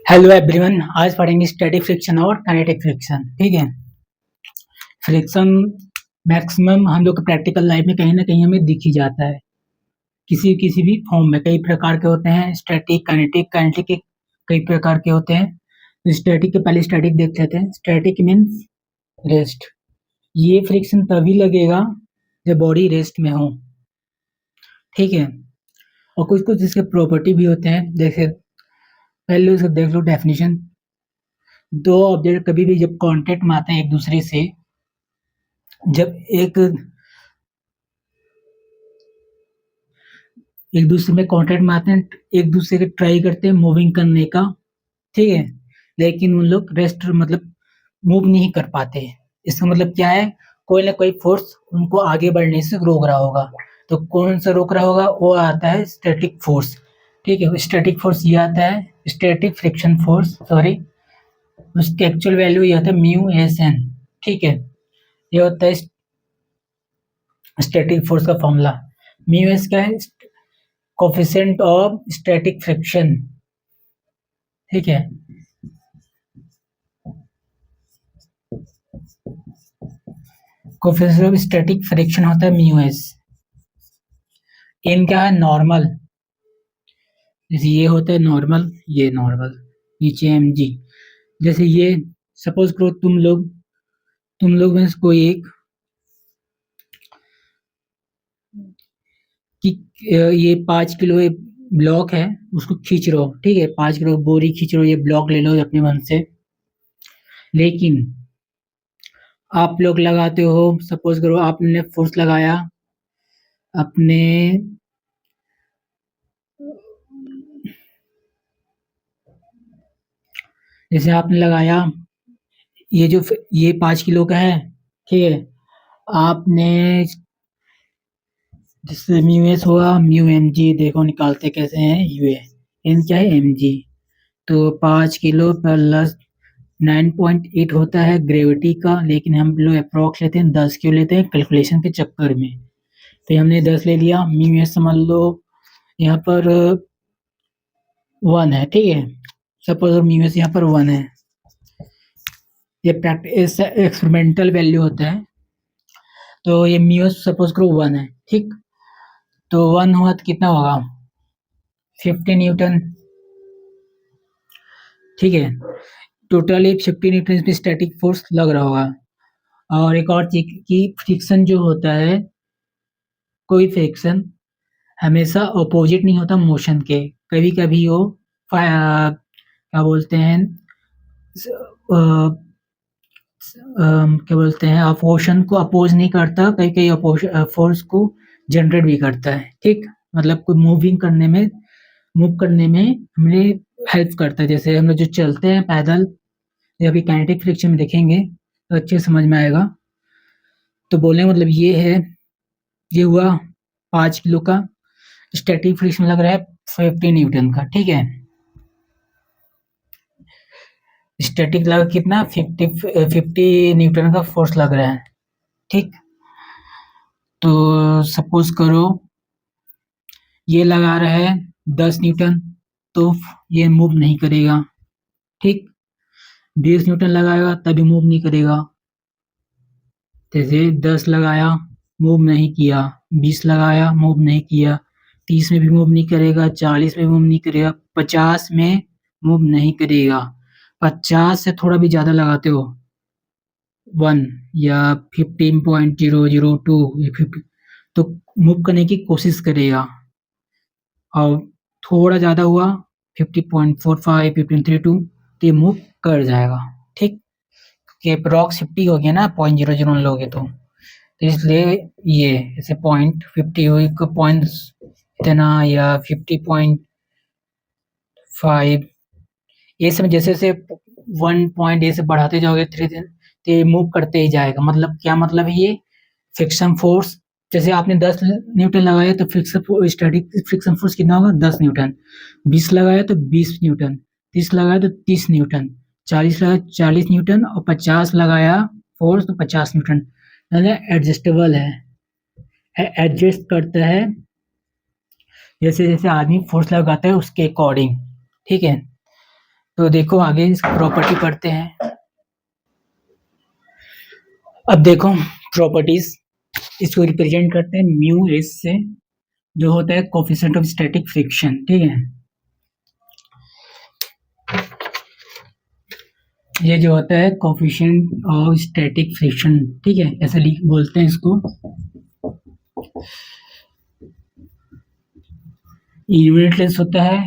Hello everyone. आज पढ़ेंगे static friction और काइनेटिक फ्रिक्शन। ठीक है। फ्रिक्शन मैक्सिमम हम लोग के प्रैक्टिकल लाइफ में कहीं ना कहीं हमें दिख ही जाता है, किसी किसी भी फॉर्म में। कई प्रकार के होते हैं स्टैटिक, काइनेटिक। काइनेटिक के कई प्रकार के होते हैं। स्टैटिक के पहले स्टैटिक देख लेते हैं। Static means rest. ये फ्रिक्शन तभी लगेगा जब बॉडी रेस्ट में हो। ठीक है। और कुछ कुछ इसके प्रॉपर्टी भी होते हैं। जैसे पहले उसको देख लो डेफिनेशन। दो ऑब्जेक्ट कभी भी जब कांटेक्ट में आते हैं एक दूसरे से, जब एक दूसरे में कांटेक्ट में आते हैं, एक दूसरे के ट्राई करते हैं मूविंग करने का। ठीक है। लेकिन उन लोग रेस्ट मतलब मूव नहीं कर पाते। इसका मतलब क्या है? कोई ना कोई फोर्स उनको आगे बढ़ने से रोक रहा होगा। तो कौन सा रोक रहा होगा? वो आता है स्टैटिक फोर्स। ठीक है। स्टैटिक फोर्स ये आता है, स्टैटिक फ्रिक्शन फोर्स, सॉरी। उसकी एक्चुअल वैल्यू ये आता है म्यू एस एन। ठीक है। ये होता है स्टैटिक फोर्स का फॉर्मूला। म्यू एस क्या है? Coefficient of static friction. ठीक है। कोफिशिएंट ऑफ स्टैटिक फ्रिक्शन होता है म्यू एस। एन क्या है? नॉर्मल। जैसे ये होता है नॉर्मल, ये नॉर्मल, नीचे एम जी। जैसे ये सपोज करो तुम लोग में से कोई एक कि ये 5 किलो ये ब्लॉक है, उसको खींच रहे हो। ठीक है। 5 किलो बोरी खींच रहे हो, ये ब्लॉक ले लो अपने मन से। लेकिन आप लोग लगाते हो, सपोज करो आपने फोर्स लगाया अपने, जैसे आपने लगाया ये 5 किलो का है। ठीक है। आपने जिससे म्यू एस हुआ म्यू एम जी, देखो निकालते कैसे हैं। यू एन क्या है? M g. तो 5 किलो प्लस 9.8 होता है ग्रेविटी का, लेकिन हम लोग अप्रोक्स लेते हैं 10 किलो लेते हैं कैलकुलेशन के चक्कर में। तो हमने 10 ले लिया। म्यू एस समझ लो यहाँ पर 1 है। ठीक है। सपोज म्यू एस यहाँ पर 1 है। ये प्रैक्टिस एक्सपेरिमेंटल वैल्यू होता है। तो ये म्यू एस सपोज करो 1 है। ठीक। तो 1 हुआ तो कितना होगा? 50 न्यूटन। ठीक है। टोटली 50 न्यूटन पे स्टैटिक फोर्स लग रहा होगा। और एक और चीज कि फ्रिक्शन जो होता है, कोई फ्रिक्शन हमेशा अपोजिट नहीं होता मोशन के। कभी कभी वो क्या बोलते हैं, क्या बोलते हैं, अपोजिशन को अपोज नहीं करता, कई कई फोर्स को जनरेट भी करता है। ठीक। मतलब कोई मूव करने में हमें हेल्प करता है। जैसे हम लोग जो चलते हैं पैदल, या अभी काइनेटिक फ्रिक्शन में देखेंगे तो अच्छे समझ में आएगा। तो बोलने का मतलब ये है, ये हुआ 5 किलो का। स्टैटिक फ्रिक्शन लग रहा है 50 न्यूटन का। ठीक है। स्टैटिक लगा कितना? 50 न्यूटन का फोर्स लग रहा है। ठीक। तो सपोज करो ये लगा रहा है 10 न्यूटन, तो ये मूव नहीं करेगा। ठीक। 20 न्यूटन लगाएगा तभी मूव नहीं करेगा। जैसे 10 लगाया, मूव नहीं किया। 20 लगाया, मूव नहीं किया। 30 में भी मूव नहीं करेगा। 40 में मूव नहीं करेगा। 50 में मूव नहीं करेगा। 50 से थोड़ा भी ज्यादा लगाते हो, 1 या 15.002 या 50, तो मूव करने की कोशिश करेगा। और थोड़ा ज्यादा हुआ 50.45, 15.32, तो ये मूव कर जाएगा। ठीक। कि अप्रॉक्स 50 हो गया ना, 0.00 लोगे तो इसलिए ये ऐसे 0.50 हुई को पॉइंट इतना, या 50.5, ये सब जैसे जैसे 1 पॉइंट ए से बढ़ाते जाओगे धीरे धीरे, तो ये मूव करते ही जाएगा। मतलब क्या मतलब है ये? फ्रिक्शन फोर्स, जैसे आपने 10 न्यूटन लगाया तो फ्रिक्शन स्टैटिक फ्रिक्शन फोर्स कितना होगा? 10 न्यूटन। 20 लगाया तो 20 न्यूटन। 30 लगाया तो 30 न्यूटन। 40 लगाया 40 न्यूटन। और 50 लगाया फोर्स तो 50 न्यूटन। मतलब एडजस्टेबल है, एडजस्ट करता है जैसे जैसे आदमी फोर्स लगाता है उसके अकॉर्डिंग। ठीक है। तो देखो आगे इसकी प्रॉपर्टी पढ़ते हैं। अब देखो प्रॉपर्टीज, इसको रिप्रेजेंट करते हैं म्यू एस से, जो होता है कोफिशिएंट ऑफ स्टैटिक फ्रिक्शन, ठीक है। ये जो होता है कोफिशिएंट ऑफ स्टैटिक फ्रिक्शन, ठीक है, ऐसे बोलते हैं इसको। यूनिटलेस होता है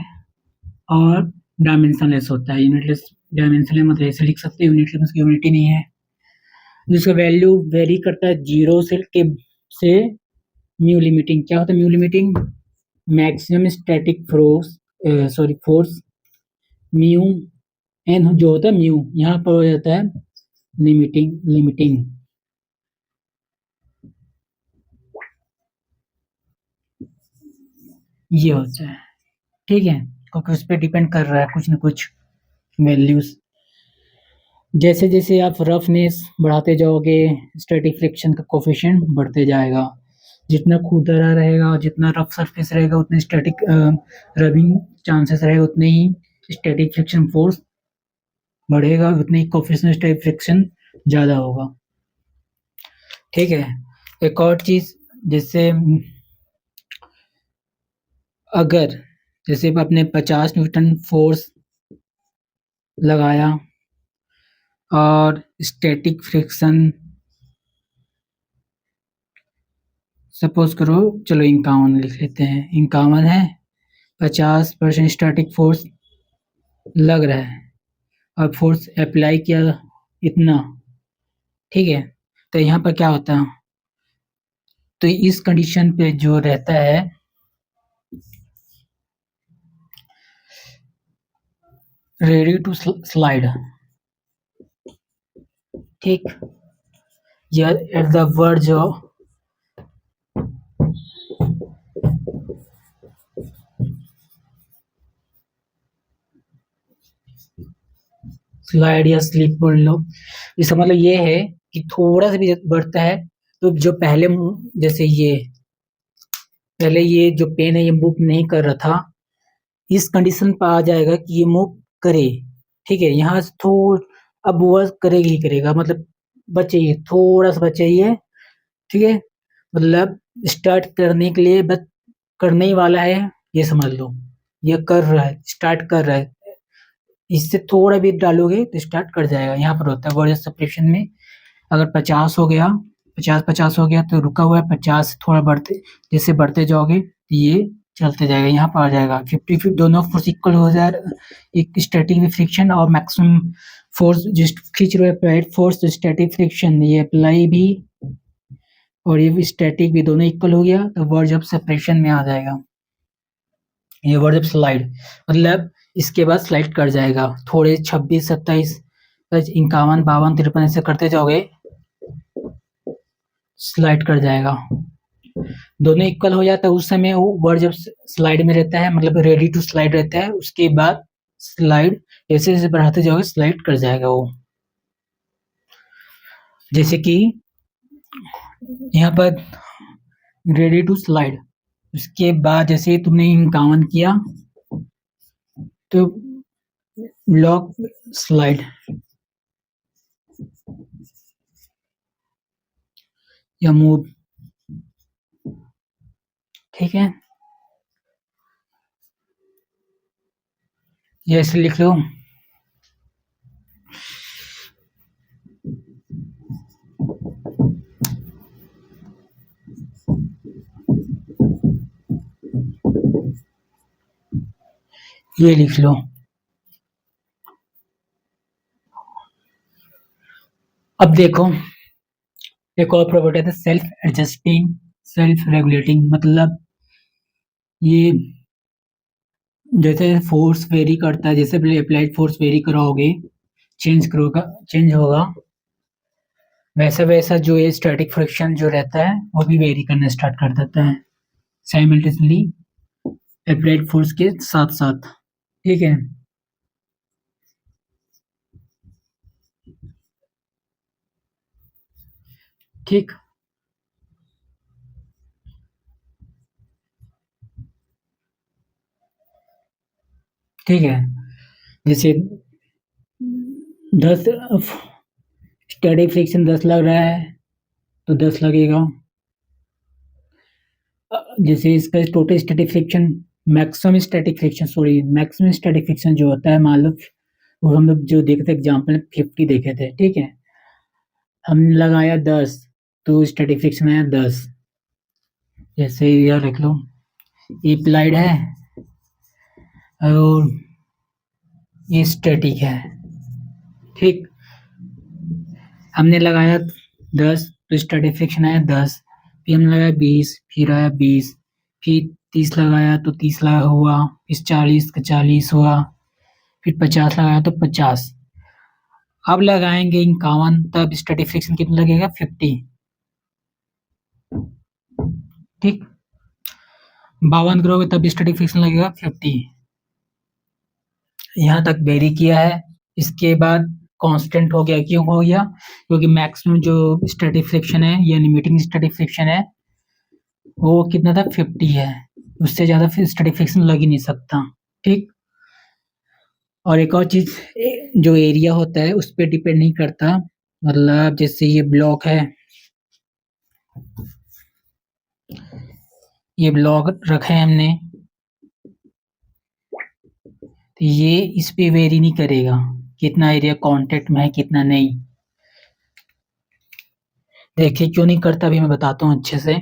और डायमेंशनलेस होता है। यूनिटलेस डायमेंशनलेस मतलब ऐसे लिख सकते हैं, यूनिटलेस उसकी यूनिटी नहीं है। जिसका वैल्यू वेरी करता है जीरो से म्यू लिमिटिंग। क्या होता है mu limiting? Maximum static force mu N जो होता है म्यू, यहाँ पर हो जाता है लिमिटिंग। ये होता है, ठीक है, क्योंकि उस पर डिपेंड कर रहा है कुछ न कुछ वैल्यूज। जैसे जैसे आप रफनेस बढ़ाते जाओगे, स्टैटिक फ्रिक्शन का कोफिशिएंट बढ़ते जाएगा। जितना खुरदरा रहेगा, जितना रफ सरफेस रहेगा, उतने स्टैटिक रबिंग चांसेस रहेगा, उतने ही स्टैटिक फ्रिक्शन फोर्स बढ़ेगा, उतने ही कोफिशिएंट स्टैटिक फ्रिक्शन ज़्यादा होगा, ठीक है। एक और चीज़, जैसे अगर जैसे आपने 50 न्यूटन फोर्स लगाया और स्टैटिक फ्रिक्शन सपोज करो, चलो 51 लिख लेते हैं, 51 है, 50% स्टैटिक फोर्स लग रहा है और फोर्स अप्लाई किया इतना, ठीक है। तो यहाँ पर क्या होता है, तो इस कंडीशन पे जो रहता है रेडी टू स्लाइड, ठीक, या at the verge of slide या स्लिप बोल लो। इसका मतलब ये है कि थोड़ा सा भी बढ़ता है तो जो जैसे ये पहले ये जो पेन है ये मूव नहीं कर रहा था, इस कंडीशन पर आ जाएगा कि ये मूव करे, ठीक है। यहाँ से अब वह करेगा ही करेगा, मतलब बचेगी, थोड़ा सा बचेगी, ठीक है। मतलब स्टार्ट करने के लिए बस करने ही वाला है, ये समझ लो। ये कर रहा है, स्टार्ट कर रहा है, इससे थोड़ा भी डालोगे तो स्टार्ट कर जाएगा। यहाँ पर होता है वर्ड सप्रेशन में, अगर 50 हो गया, 50 हो गया तो रुका हुआ है, 50 थोड़ा बढ़ते, जैसे बढ़ते जाओगे तो ये चलते जाएगा, यहाँ पर आ जाएगा 50 दोनों फोर्स इक्वल हो जाए, एक स्टैटिक में फ्रिक्शन और मैक्सिमम फोर्स जिस खींच रहे अप्लाइड फोर्स, तो स्टैटिक फ्रिक्शन ये अप्लाई भी और ये भी स्टैटिक भी दोनों इक्वल हो गया, तो वर्ड ऑफ सेपरेशन में आ जाएगा। ये वर्ड ऑफ स्लाइड मतलब इसके बाद स्लाइड कर जाएगा, थोड़े 26 27 51 52 53 ऐसे करते जाओगे, स्लाइड कर जाएगा। दोनों इक्वल हो जाता है उस समय वो वर्ड जब स्लाइड में रहता है, मतलब रेडी टू स्लाइड रहता है, उसके बाद स्लाइड जैसे जैसे बढ़ाते जाओगे स्लाइड कर जाएगा वो। जैसे कि यहाँ पर रेडी टू स्लाइड, उसके बाद जैसे तुमने 51 किया तो लॉक स्लाइड या मूव, ठीक है, ये ऐसे लिख लो। ये लिख लो। अब देखो एक और प्रॉपर्टी है सेल्फ एडजस्टिंग सेल्फ रेगुलेटिंग, मतलब ये जैसे फोर्स वेरी करता है, जैसे पहले अप्लाइड फोर्स वेरी कराओगे चेंज होगा, वैसा वैसा जो ये स्टैटिक फ्रिक्शन जो रहता है वो भी वेरी करना स्टार्ट कर देता है साइमल्टेनियसली अप्लाइड फोर्स के साथ साथ, ठीक है। ठीक, ठीक है, जैसे 10 स्टैटिक फ्रिक्शन 10 लग रहा है तो 10 लगेगा। जैसे इसका total static friction maximum static friction जो होता है, मान लो वो हम लोग जो देखे थे एग्जाम्पल में 50 देखे थे, ठीक है। हमने लगाया 10 तो स्टैटिक फ्रिक्शन आया 10। जैसे यह लिख लो, ये अप्लाइड है और ये स्टैटिक है, ठीक। हमने लगाया 10 तो स्टैटिक फ्रिक्शन आया 10, फिर हमने लगाया 20, फिर आया 20, फिर 30 लगाया तो 30 लगा हुआ, फिर 40 का 40 हुआ, फिर 50 लगाया तो 50। अब लगाएंगे 51 तब स्टैटिक फ्रिक्शन कितना लगेगा 50, ठीक। 52 करोगे तब स्टैटिक फ्रिक्शन लगेगा 50। यहाँ तक वेरी किया है। इसके बाद कांस्टेंट हो गया, क्यों हो गया? क्योंकि मैक्सिमम जो स्टैटिक फ्रिक्शन है या लिमिटिंग स्टैटिक फ्रिक्शन है वो कितना था 50 है, उससे ज्यादा फिर स्टैटिक फ्रिक्शन लग ही नहीं सकता, ठीक। और एक और चीज, जो एरिया होता है उस पर डिपेंड नहीं करता। मतलब जैसे ये ब्लॉक है, ये ब्लॉक रखे हैं हमने, तो ये इस पे वेरी नहीं करेगा कितना एरिया कांटेक्ट में है कितना नहीं। देखिए क्यों नहीं करता, अभी मैं बताता हूँ अच्छे से।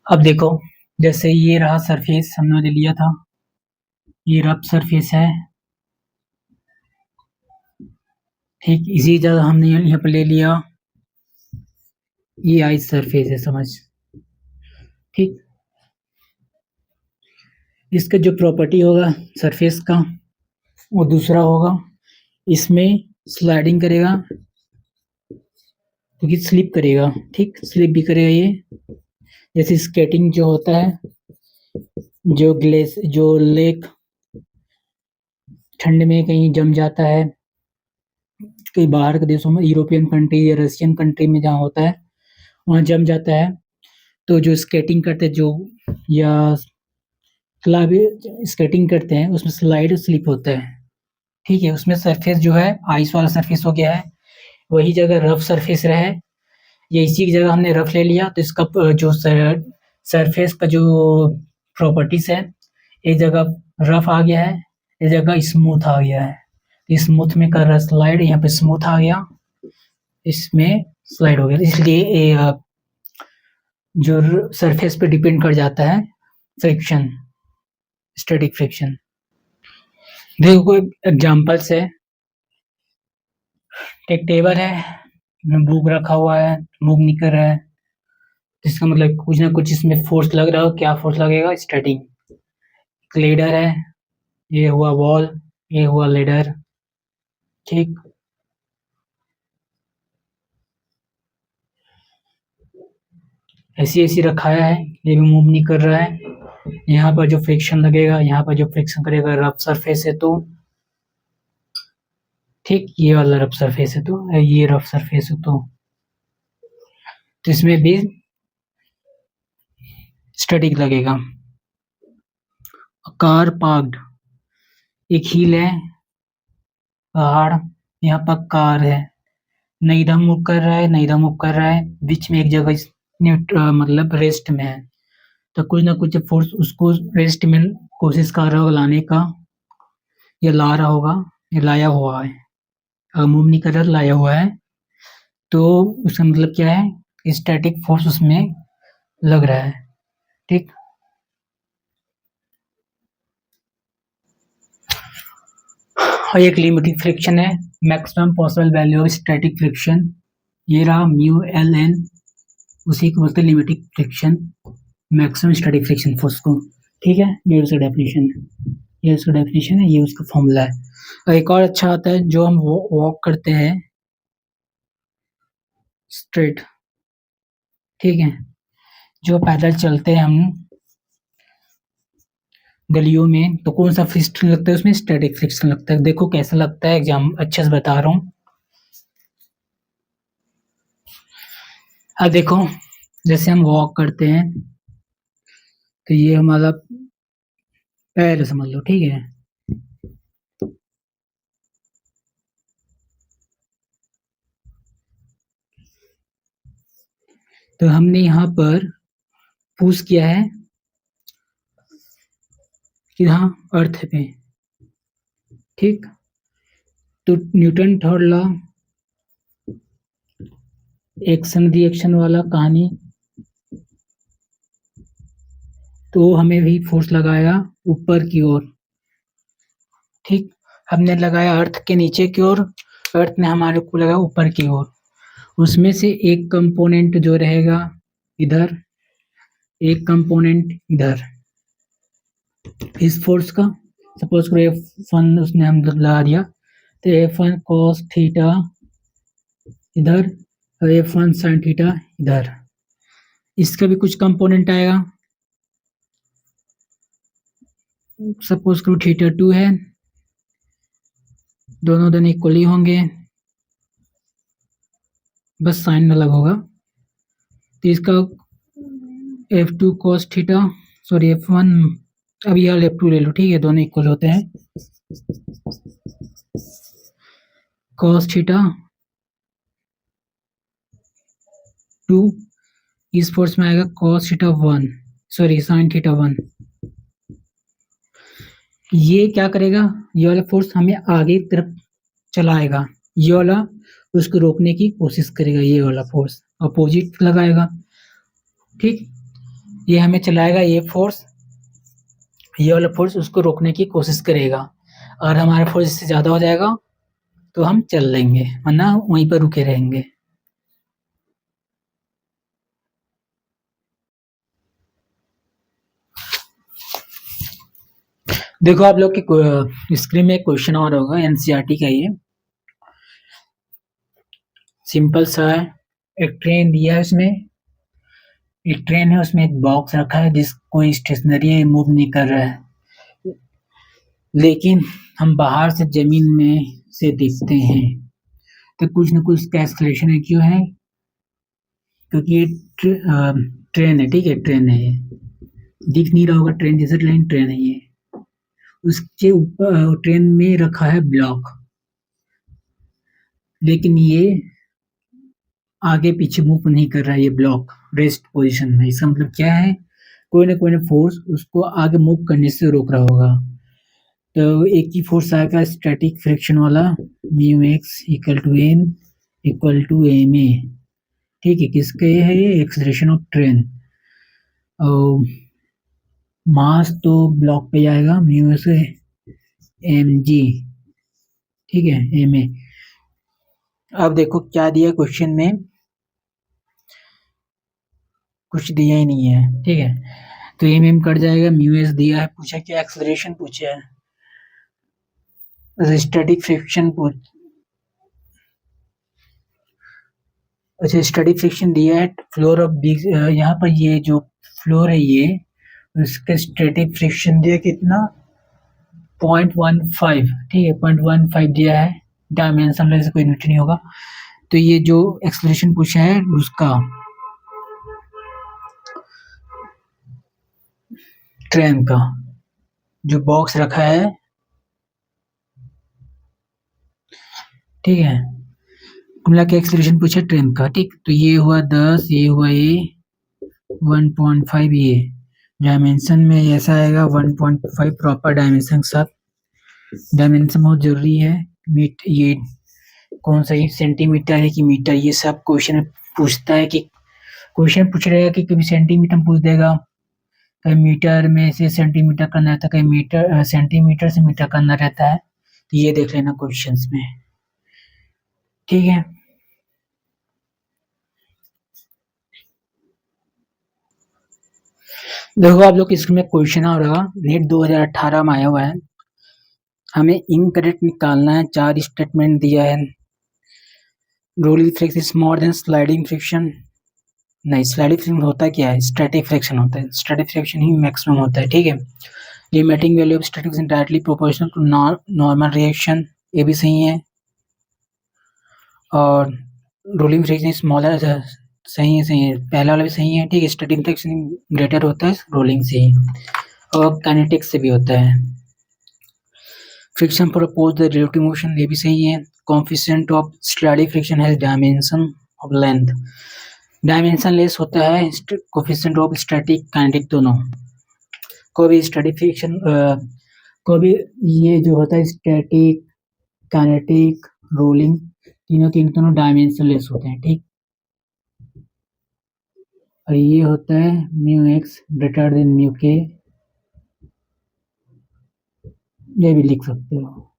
अब देखो, जैसे ये रहा सरफेस हमने लिया था, ये रफ सरफेस है, ठीक। इसी जगह हमने यहाँ पे ले लिया, ये आइस सरफेस है, समझ, ठीक। इसका जो प्रॉपर्टी होगा सरफेस का वो दूसरा होगा, इसमें स्लाइडिंग करेगा क्योंकि स्लिप करेगा, ठीक, स्लिप भी करेगा ये। जैसे स्केटिंग जो होता है, जो लेक ठंड में कहीं जम जाता है, कई बाहर के देशों में, यूरोपियन कंट्री या रशियन कंट्री में जहाँ होता है वहाँ जम जाता है, तो जो स्केटिंग करते जो या क्लब स्केटिंग करते हैं उसमें स्लाइड स्लिप होता है, ठीक है। उसमें सरफेस जो है आइस वाला सरफेस हो गया है, वही जगह रफ सरफेस रहे, ये इसी की जगह हमने रफ ले लिया तो इसका जो सरफेस का जो प्रॉपर्टीज है, एक जगह रफ आ गया है, एक जगह स्मूथ आ गया है। स्मूथ में कर रहा स्लाइड, यहाँ पे स्मूथ आ गया, इसमें स्लाइड हो गया, इसलिए जो सरफेस पे डिपेंड कर जाता है फ्रिक्शन, स्टैटिक फ्रिक्शन। देखो कोई एग्जांपल्स है, एक टेबल है, बुक रखा हुआ है, मूव नहीं कर रहा है, इसका मतलब कुछ ना कुछ इसमें फोर्स लग रहा हो, क्या फोर्स लगेगा? स्टैटिक। लेडर है, ये हुआ वॉल, ये हुआ लेडर, ठीक। ऐसी ऐसी रखाया है, ये भी मूव नहीं कर रहा है। यहाँ पर जो फ्रिक्शन लगेगा, यहाँ पर जो फ्रिक्शन करेगा रफ सरफेस है तो, ठीक, ये वाला रफ सरफेस है तो, ये रफ सरफेस है तो इसमें भी स्टैटिक लगेगा। कार पार्क्ड, एक हिल है, पहाड़, यहाँ पर कार है, न इधर मूव कर रहा है न इधर मूव कर रहा है, बीच में एक जगह मतलब रेस्ट में है, तो कुछ ना कुछ फोर्स उसको रेस्ट में कोशिश कर रहा होगा लाने का, या ला रहा होगा, या लाया हुआ है। अगर मूव नहीं कर रहा लाया हुआ है तो उसका मतलब क्या है? स्टैटिक फोर्स उसमें लग रहा है, ठीक। और एक लिमिटिंग फ्रिक्शन है, maximum possible value of static friction, ये रहा म्यू एल एन, उसी को बोलते हैं limiting friction, maximum static friction force को, ठीक है। ये उसका डेफिनेशन है, ये उसका डेफिनेशन है, ये उसका फॉर्मूला है। और एक और अच्छा आता है, जो हम वॉक करते हैं स्ट्रेट, ठीक है, जो पैदल चलते हैं हम गलियों में, तो कौन सा फ्रिक्शन लगता है उसमें? स्टैटिक फ्रिक्शन लगता है। देखो कैसा लगता है, एग्जाम अच्छे से बता रहा हूँ। अब देखो, जैसे हम वॉक करते हैं तो ये हमारा पहले समझ लो, ठीक है। तो हमने यहाँ पर पुश किया है यहाँ अर्थ पे, ठीक। तो Newton third law, action reaction वाला कहानी, तो हमें भी फोर्स लगाया ऊपर की ओर, ठीक। हमने लगाया अर्थ के नीचे की ओर, अर्थ ने हमारे को लगाया ऊपर की ओर। उसमें से एक कंपोनेंट जो रहेगा इधर, एक कंपोनेंट इधर, इस फोर्स का सपोज करो F1 उसने हम लगा दिया, तो F1 cos थीटा इधर और F1 sin थीटा इधर, इसका भी कुछ कंपोनेंट आएगा। सपोज करो थीटा 2 है, दोनों इक्वली होंगे, बस साइन अलग होगा। तो इसका F2 cos theta, sorry F1, अब यह F2 ले लो, ठीक है, दोनों इक्वल होते हैं। cos थीटा 2, इस फोर्स में आएगा cos theta 1, sorry sin theta 1। ये क्या करेगा, ये वाला फोर्स हमें आगे की तरफ चलाएगा, ये वाला उसको रोकने की कोशिश करेगा, ये वाला फोर्स अपोजिट लगाएगा, ठीक। ये हमें चलाएगा ये फोर्स, ये वाला फोर्स उसको रोकने की कोशिश करेगा, और हमारा फोर्स इससे ज़्यादा हो जाएगा तो हम चल लेंगे, वरना वहीं पर रुके रहेंगे। देखो आप लोग की स्क्रीन में क्वेश्चन और होगा, एनसीईआरटी का ये सिंपल सा है। एक ट्रेन दिया है, उसमें एक ट्रेन है, उसमें एक बॉक्स रखा है जिसको स्टेशनरी है, मूव नहीं कर रहा है, लेकिन हम बाहर से जमीन में से देखते हैं तो कुछ न कुछ इसका एक्सलेशन है। क्यों है? क्योंकि ये ट्रेन है, ठीक है, ट्रेन है, ये दिख नहीं रहा होगा, ट्रेन जैसे लाइन ट्रेन है ये, उसके ऊपर ट्रेन में रखा है ब्लॉक, लेकिन ये आगे पीछे मूव नहीं कर रहा है, ये ब्लॉक रेस्ट पोजीशन में। इसका मतलब क्या है, कोई ना फोर्स उसको आगे मूव करने से रोक रहा होगा। तो एक ही फोर्स आएगा स्टैटिक फ्रिक्शन वाला, mu X equal to N equal to M A, ठीक है। किसके है ये? Acceleration of train. और मास तो ब्लॉक पे जाएगा, म्यू से एम जी, ठीक है, एम ए। अब देखो क्या दिया क्वेश्चन में, कुछ दिया ही नहीं है, ठीक है, तो एम कट जाएगा, म्यू एस दिया है, पूछा क्या एक्सेलरेशन पूछा है, स्टैटिक फ्रिक्शन अच्छा स्टैटिक फ्रिक्शन दिया है, फ्लोर ऑफ बिग, यहाँ पर ये जो फ्लोर है ये, उसका स्टैटिक फ्रिक्शन दिया कितना, 0.15, ठीक है, 0.15 दिया है, डायमेंशन से कोई यूनिट नहीं होगा। तो ये जो एक्सेलरेशन पूछा है उसका ट्रेन का जो बॉक्स रखा है, ठीक है, कुल के एक्सेलरेशन पूछा ट्रेन का, ठीक। तो ये हुआ 10, ये हुआ ये 1.5, ये डायमेंशन में ऐसा आएगा 1.5 प्रॉपर डायमेंशन के साथ, डायमेंशन बहुत जरूरी है। मीट ये कौन सा, ये सेंटीमीटर है कि मीटर, ये सब क्वेश्चन पूछता है, कि क्वेश्चन पूछ रहेगा कि कभी सेंटीमीटर पूछ देगा, कहीं मीटर में से सेंटीमीटर करना रहता है, कहीं मीटर सेंटीमीटर से मीटर करना रहता है, तो ये देख लेना क्वेश्चंस में, ठीक है। देखो आप लोग इसमें क्वेश्चन आ रहा नेट 2018 में आया हुआ है, हमें इनकरेक्ट निकालना है। 4 स्टेटमेंट दिया है, rolling friction is more than sliding friction, नहीं, स्लाइडिंग फ्रिक्शन होता क्या है, स्टैटिक फ्रिक्शन होता है, स्टैटिक फ्रिक्शन ही मैक्सिमम होता है, ठीक है। Limiting value of static friction directly proportional to normal reaction, ये भी सही है। और रोलिंग फ्रिक्शन स्मॉलर, सही है, पहला वाला भी सही है, ठीक है, स्टैटिक फ्रिक्शन ग्रेटर होता है रोलिंग से ही। और काइनेटिक से भी होता है। Friction for oppose the relative motion, ये भी सही है। Coefficient of static friction has dimension of length, dimensionless होता है कोएफिशिएंट ऑफ स्टैटिक काइनेटिक दोनों। कोई भी स्टैटिक फ्रिक्शन कोई भी ये जो होता है स्टैटिक काइनेटिक रोलिंग तीनों के दोनों डायमेंशन लेस होते हैं, ठीक। और ये होता है mu x greater than mu के, ये भी लिख सकते हो।